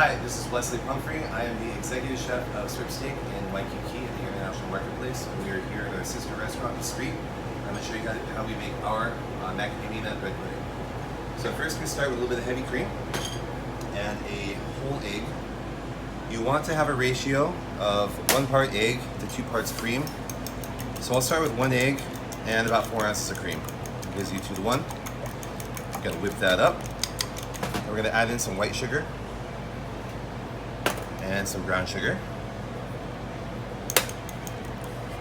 Hi, this is Wesley Pumphrey. I am the executive chef of Stripsteak in Waikīkī at the International Marketplace. We are here at our sister restaurant, The Street. I'm going to show you how we make our macadamia nut bread pudding. So first we start with a little bit of heavy cream and a whole egg. You want to have a ratio of 1 part egg to 2 parts cream. So I'll start with 1 egg and about 4 ounces of cream. It gives you 2 to 1. Got to whip that up. And we're going to add in some white sugar and some brown sugar.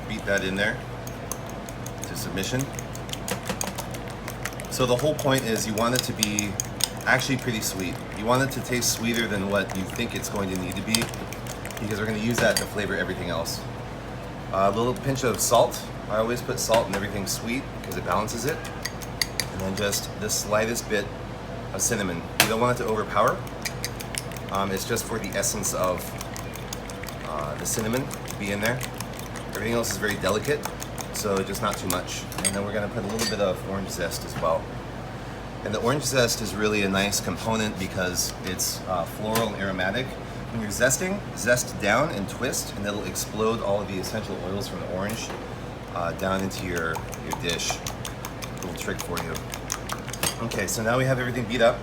Beat that in there to submission. So the whole point is you want it to be actually pretty sweet. You want it to taste sweeter than what you think it's going to need to be, because we're going to use that to flavor everything else. A little pinch of salt. I always put salt in everything sweet because it balances it. And then just the slightest bit of cinnamon. You don't want it to overpower. It's just for the essence of the cinnamon to be in there. Everything else is very delicate, so just not too much. And then we're going to put a little bit of orange zest as well. And the orange zest is really a nice component because it's floral and aromatic. When you're zesting, zest down and twist, and it'll explode all of the essential oils from the orange down into your dish. A little trick for you. Okay, so now we have everything beat up.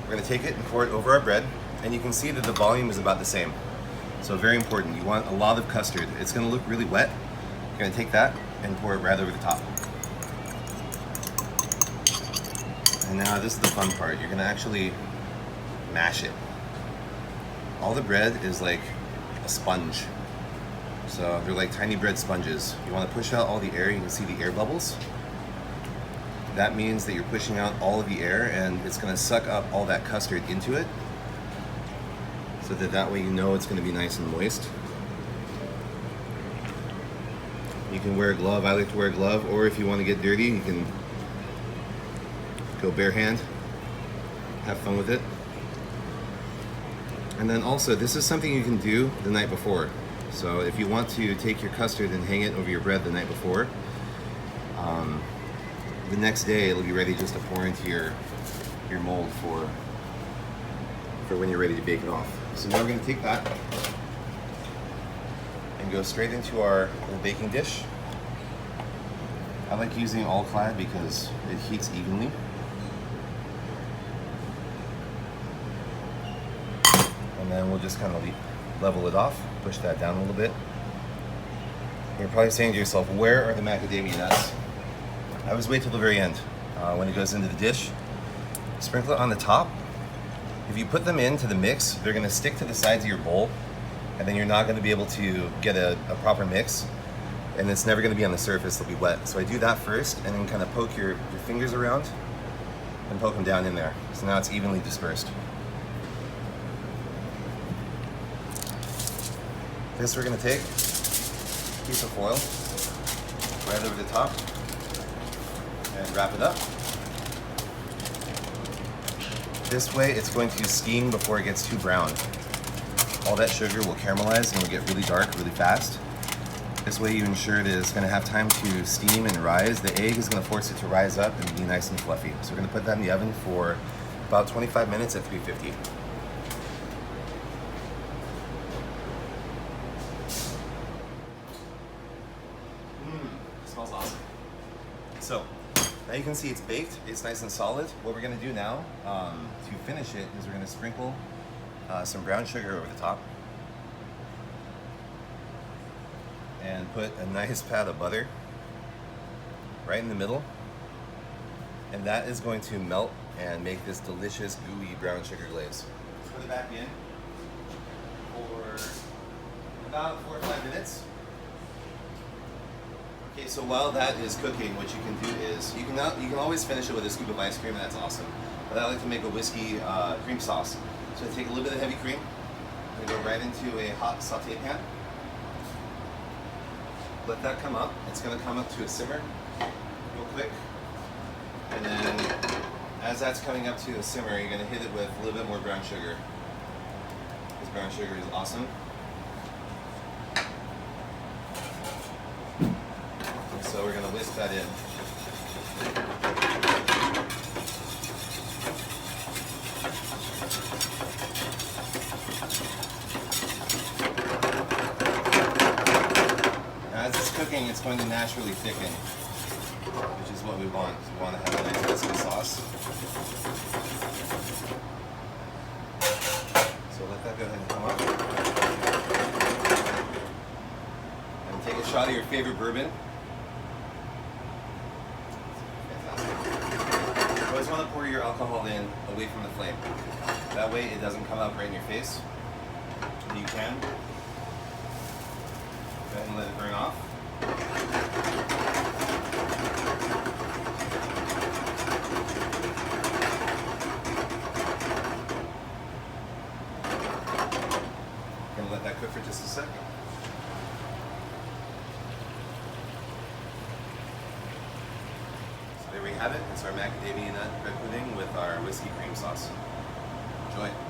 We're going to take it and pour it over our bread. And you can see that the volume is about the same. So very important, you want a lot of custard. It's going to look really wet. You're going to take that and pour it right over the top. And now this is the fun part. You're going to actually mash it. All the bread is like a sponge. So they're like tiny bread sponges. You want to push out all the air. You can see the air bubbles. That means that you're pushing out all of the air, and it's going to suck up all that custard into it. So that way you know it's going to be nice and moist. You can wear a glove. I like to wear a glove, or if you want to get dirty, you can go bare hand. Have fun with it. And then also, this is something you can do the night before. So if you want to take your custard and hang it over your bread the night before, the next day it'll be ready just to pour into your mold for when you're ready to bake it off. So now we're going to take that and go straight into our baking dish. I like using all-clad because it heats evenly. And then we'll just kind of level it off, push that down a little bit. You're probably saying to yourself, where are the macadamia nuts? I always wait till the very end when it goes into the dish. Sprinkle it on the top. If you put them into the mix, they're going to stick to the sides of your bowl, and then you're not going to be able to get a proper mix, and it's never going to be on the surface. They'll be wet. So I do that first, and then kind of poke your fingers around and poke them down in there. So now it's evenly dispersed. This we're going to take a piece of foil right over the top and wrap it up. This way it's going to steam before it gets too brown. All that sugar will caramelize and will get really dark really fast. This way you ensure that it's going to have time to steam and rise. The egg is going to force it to rise up and be nice and fluffy. So we're going to put that in the oven for about 25 minutes at 350. Smells awesome. So now you can see it's baked, it's nice and solid. What we're going to do now to finish it is we're going to sprinkle some brown sugar over the top and put a nice pat of butter right in the middle, and that is going to melt and make this delicious gooey brown sugar glaze. Let's put it back in for about 4 or 5 minutes. Okay, so while that is cooking, what you can do is you can always finish it with a scoop of ice cream, and that's awesome. But I like to make a whiskey cream sauce. So I take a little bit of heavy cream and go right into a hot saute pan. Let that come up. It's going to come up to a simmer real quick. And then as that's coming up to a simmer, you're going to hit it with a little bit more brown sugar. This brown sugar is awesome. So we're going to whisk that in. cooking, it's going to naturally thicken, which is what we want. We want to have a nice biscuit sauce. So let that go ahead and come up. And take a shot of your favorite bourbon. Fantastic. You always want to pour your alcohol in away from the flame. That way it doesn't come out right in your face. You can. Go ahead and let it burn off. Gonna let that cook for just a second. So there we have it. It's our macadamia nut bread pudding with our whiskey cream sauce. Enjoy.